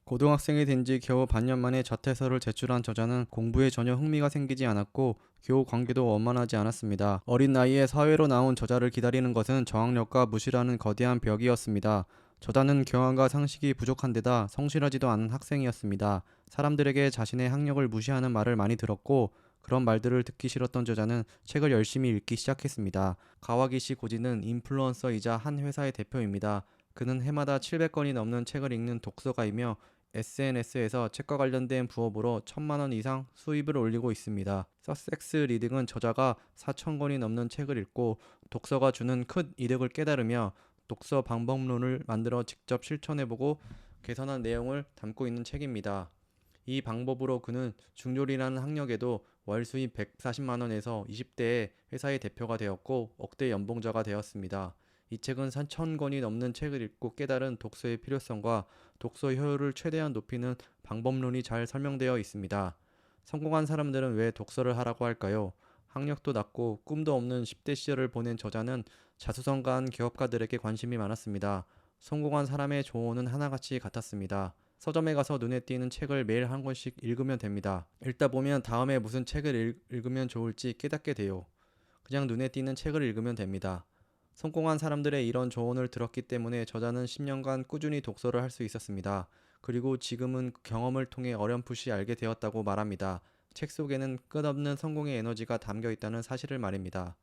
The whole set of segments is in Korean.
고등학생이 된 지 겨우 반년 만에 자퇴서를 제출한 저자는 공부에 전혀 흥미가 생기지 않았고 교우 관계도 원만하지 않았습니다. 어린 나이에 사회로 나온 저자를 기다리는 것은 저학력과 무시라는 거대한 벽이었습니다. 저자는 교양과 상식이 부족한 데다 성실하지도 않은 학생이었습니다. 사람들에게 자신의 학력을 무시하는 말을 많이 들었고 그런 말들을 듣기 싫었던 저자는 책을 열심히 읽기 시작했습니다. 가와기시 고지는 인플루언서이자 한 회사의 대표입니다. 그는 해마다 700권이 넘는 책을 읽는 독서가이며 SNS에서 책과 관련된 부업으로 1,000만 원 이상 수입을 올리고 있습니다. 서섹스 리딩은 저자가 4,000권이 넘는 책을 읽고 독서가 주는 큰 이득을 깨달으며 독서 방법론을 만들어 직접 실천해보고 개선한 내용을 담고 있는 책입니다. 이 방법으로 그는 중졸이라는 학력에도 월 수입 140만 원에서 20대의 회사의 대표가 되었고 억대 연봉자가 되었습니다. 이 책은 4,000권이 넘는 책을 읽고 깨달은 독서의 필요성과 독서 효율을 최대한 높이는 방법론이 잘 설명되어 있습니다. 성공한 사람들은 왜 독서를 하라고 할까요? 학력도 낮고 꿈도 없는 10대 시절을 보낸 저자는 자수성가한 기업가들에게 관심이 많았습니다. 성공한 사람의 조언은 하나같이 같았습니다. 서점에 가서 눈에 띄는 책을 매일 한 권씩 읽으면 됩니다. 읽다 보면 다음에 무슨 책을 읽으면 좋을지 깨닫게 돼요. 그냥 눈에 띄는 책을 읽으면 됩니다. 성공한 사람들의 이런 조언을 들었기 때문에 저자는 10년간 꾸준히 독서를 할 수 있었습니다. 그리고 지금은 경험을 통해 어렴풋이 알게 되었다고 말합니다. 책 속에는 끝없는 성공의 에너지가 담겨 있다는 사실을 말입니다.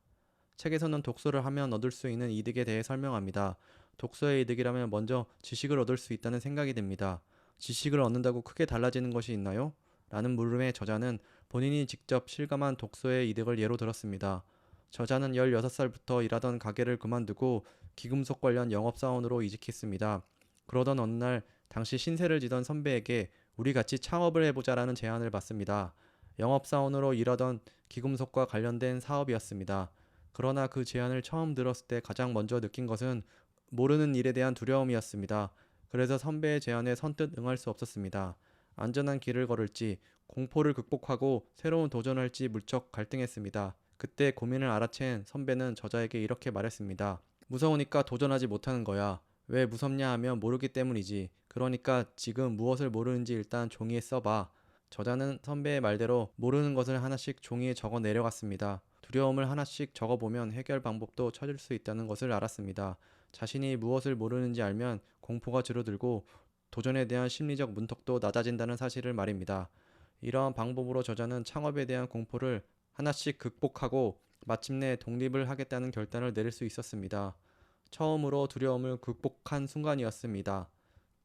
책에서는 독서를 하면 얻을 수 있는 이득에 대해 설명합니다. 독서의 이득이라면 먼저 지식을 얻을 수 있다는 생각이 듭니다. 지식을 얻는다고 크게 달라지는 것이 있나요? 라는 물음에 저자는 본인이 직접 실감한 독서의 이득을 예로 들었습니다. 저자는 16살부터 일하던 가게를 그만두고 기금속 관련 영업사원으로 이직했습니다. 그러던 어느 날 당시 신세를 지던 선배에게 우리 같이 창업을 해보자라는 제안을 받습니다. 영업사원으로 일하던 기금속과 관련된 사업이었습니다. 그러나 그 제안을 처음 들었을 때 가장 먼저 느낀 것은 모르는 일에 대한 두려움이었습니다. 그래서 선배의 제안에 선뜻 응할 수 없었습니다. 안전한 길을 걸을지, 공포를 극복하고 새로운 도전할지 무척 갈등했습니다. 그때 고민을 알아챈 선배는 저자에게 이렇게 말했습니다. 무서우니까 도전하지 못하는 거야. 왜 무섭냐 하면 모르기 때문이지. 그러니까 지금 무엇을 모르는지 일단 종이에 써봐. 저자는 선배의 말대로 모르는 것을 하나씩 종이에 적어 내려갔습니다. 두려움을 하나씩 적어보면 해결 방법도 찾을 수 있다는 것을 알았습니다. 자신이 무엇을 모르는지 알면 공포가 줄어들고 도전에 대한 심리적 문턱도 낮아진다는 사실을 말입니다. 이러한 방법으로 저자는 창업에 대한 공포를 하나씩 극복하고 마침내 독립을 하겠다는 결단을 내릴 수 있었습니다. 처음으로 두려움을 극복한 순간이었습니다.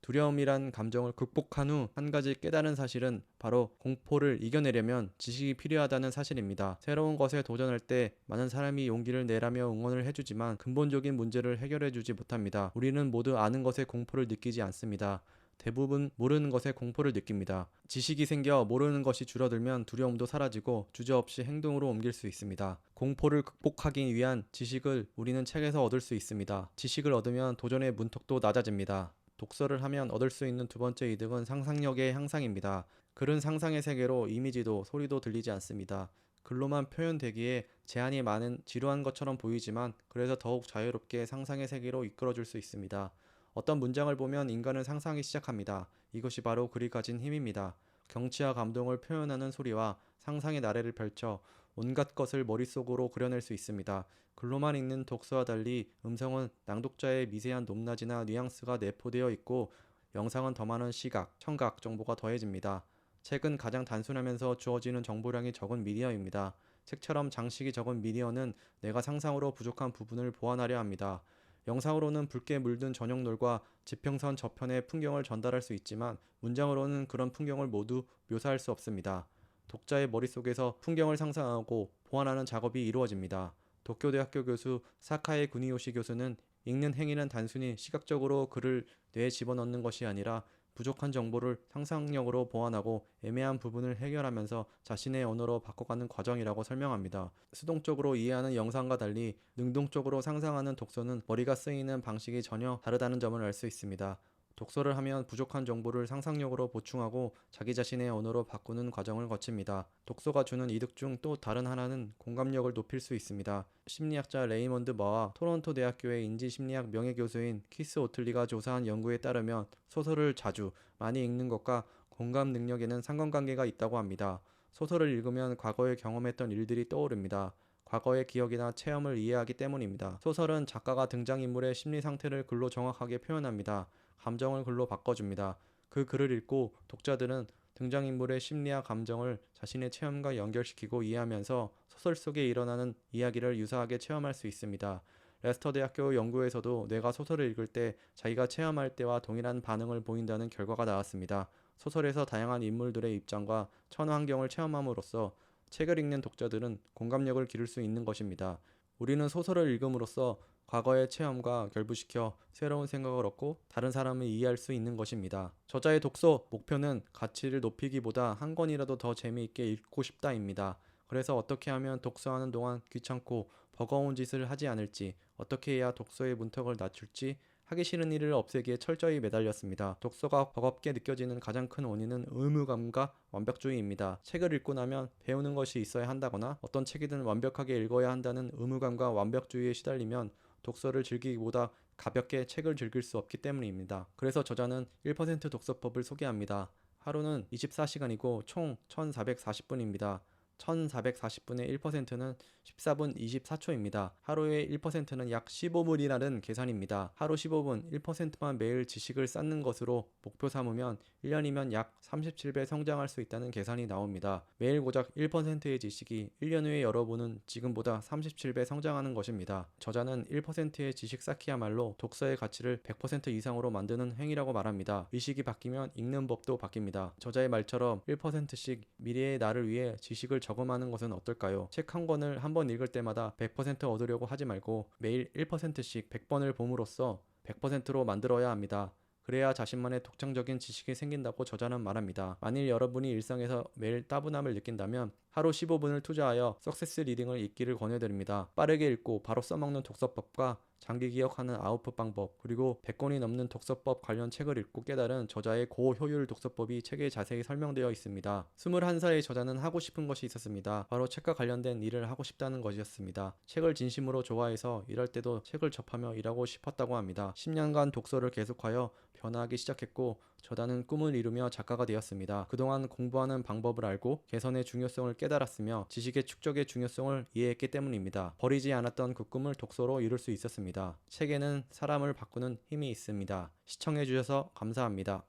두려움이란 감정을 극복한 후 한 가지 깨달은 사실은 바로 공포를 이겨내려면 지식이 필요하다는 사실입니다. 새로운 것에 도전할 때 많은 사람이 용기를 내라며 응원을 해주지만 근본적인 문제를 해결해주지 못합니다. 우리는 모두 아는 것에 공포를 느끼지 않습니다. 대부분 모르는 것에 공포를 느낍니다. 지식이 생겨 모르는 것이 줄어들면 두려움도 사라지고 주저없이 행동으로 옮길 수 있습니다. 공포를 극복하기 위한 지식을 우리는 책에서 얻을 수 있습니다. 지식을 얻으면 도전의 문턱도 낮아집니다. 독서를 하면 얻을 수 있는 두 번째 이득은 상상력의 향상입니다. 글은 상상의 세계로 이미지도 소리도 들리지 않습니다. 글로만 표현되기에 제한이 많은 지루한 것처럼 보이지만 그래서 더욱 자유롭게 상상의 세계로 이끌어줄 수 있습니다. 어떤 문장을 보면 인간은 상상하기 시작합니다. 이것이 바로 글이 가진 힘입니다. 경치와 감동을 표현하는 소리와 상상의 나래를 펼쳐 온갖 것을 머릿속으로 그려낼 수 있습니다. 글로만 읽는 독서와 달리 음성은 낭독자의 미세한 높낮이나 뉘앙스가 내포되어 있고 영상은 더 많은 시각, 청각 정보가 더해집니다. 책은 가장 단순하면서 주어지는 정보량이 적은 미디어입니다. 책처럼 장식이 적은 미디어는 내가 상상으로 부족한 부분을 보완하려 합니다. 영상으로는 붉게 물든 저녁놀과 지평선 저편의 풍경을 전달할 수 있지만 문장으로는 그런 풍경을 모두 묘사할 수 없습니다. 독자의 머릿속에서 풍경을 상상하고 보완하는 작업이 이루어집니다. 도쿄대학교 교수 사카에 구니요시 교수는 읽는 행위는 단순히 시각적으로 글을 뇌에 집어넣는 것이 아니라 부족한 정보를 상상력으로 보완하고 애매한 부분을 해결하면서 자신의 언어로 바꿔가는 과정이라고 설명합니다. 수동적으로 이해하는 영상과 달리 능동적으로 상상하는 독서는 머리가 쓰이는 방식이 전혀 다르다는 점을 알 수 있습니다. 독서를 하면 부족한 정보를 상상력으로 보충하고 자기 자신의 언어로 바꾸는 과정을 거칩니다. 독서가 주는 이득 중 또 다른 하나는 공감력을 높일 수 있습니다. 심리학자 레이먼드 머와 토론토 대학교의 인지심리학 명예교수인 키스 오틀리가 조사한 연구에 따르면 소설을 자주 많이 읽는 것과 공감 능력에는 상관관계가 있다고 합니다. 소설을 읽으면 과거에 경험했던 일들이 떠오릅니다. 과거의 기억이나 체험을 이해하기 때문입니다. 소설은 작가가 등장인물의 심리 상태를 글로 정확하게 표현합니다. 감정을 글로 바꿔줍니다. 그 글을 읽고 독자들은 등장인물의 심리와 감정을 자신의 체험과 연결시키고 이해하면서 소설 속에 일어나는 이야기를 유사하게 체험할 수 있습니다. 레스터 대학교 연구에서도 뇌가 소설을 읽을 때 자기가 체험할 때와 동일한 반응을 보인다는 결과가 나왔습니다. 소설에서 다양한 인물들의 입장과 처환경을 체험함으로써 책을 읽는 독자들은 공감력을 기를 수 있는 것입니다. 우리는 소설을 읽음으로써 과거의 체험과 결부시켜 새로운 생각을 얻고 다른 사람을 이해할 수 있는 것입니다. 저자의 독서 목표는 가치를 높이기보다 한 권이라도 더 재미있게 읽고 싶다입니다. 그래서 어떻게 하면 독서하는 동안 귀찮고 버거운 짓을 하지 않을지, 어떻게 해야 독서의 문턱을 낮출지, 하기 싫은 일을 없애기에 철저히 매달렸습니다. 독서가 버겁게 느껴지는 가장 큰 원인은 의무감과 완벽주의입니다. 책을 읽고 나면 배우는 것이 있어야 한다거나 어떤 책이든 완벽하게 읽어야 한다는 의무감과 완벽주의에 시달리면 독서를 즐기기보다 가볍게 책을 즐길 수 없기 때문입니다. 그래서 저자는 1% 독서법을 소개합니다. 하루는 24시간이고 총 1440분입니다. 1440분의 1%는 14분 24초입니다. 하루의 1%는 약 15분이라는 계산입니다. 하루 15분 1%만 매일 지식을 쌓는 것으로 목표 삼으면 1년이면 약 37배 성장할 수 있다는 계산이 나옵니다. 매일 고작 1%의 지식이 1년 후에 여러분은 지금보다 37배 성장하는 것입니다. 저자는 1%의 지식 쌓기야말로 독서의 가치를 100% 이상으로 만드는 행위라고 말합니다. 의식이 바뀌면 읽는 법도 바뀝니다. 저자의 말처럼 1%씩 미래의 나를 위해 지식을 저금하는 것은 어떨까요? 책 한 권을 한 번 읽을 때마다 100% 얻으려고 하지 말고 매일 1%씩 100번을 봄으로써 100%로 만들어야 합니다. 그래야 자신만의 독창적인 지식이 생긴다고 저자는 말합니다. 만일 여러분이 일상에서 매일 따분함을 느낀다면 하루 15분을 투자하여 석세스 리딩을 읽기를 권해드립니다. 빠르게 읽고 바로 써먹는 독서법과 장기 기억하는 아웃풋 방법, 그리고 100권이 넘는 독서법 관련 책을 읽고 깨달은 저자의 고효율 독서법이 책에 자세히 설명되어 있습니다. 21살의 저자는 하고 싶은 것이 있었습니다. 바로 책과 관련된 일을 하고 싶다는 것이었습니다. 책을 진심으로 좋아해서 일할 때도 책을 접하며 일하고 싶었다고 합니다. 10년간 독서를 계속하여 변화하기 시작했고 저자는 꿈을 이루며 작가가 되었습니다. 그동안 공부하는 방법을 알고 개선의 중요성을 깨달았으며 지식의 축적의 중요성을 이해했기 때문입니다. 버리지 않았던 그 꿈을 독서로 이룰 수 있었습니다. 책에는 사람을 바꾸는 힘이 있습니다. 시청해주셔서 감사합니다.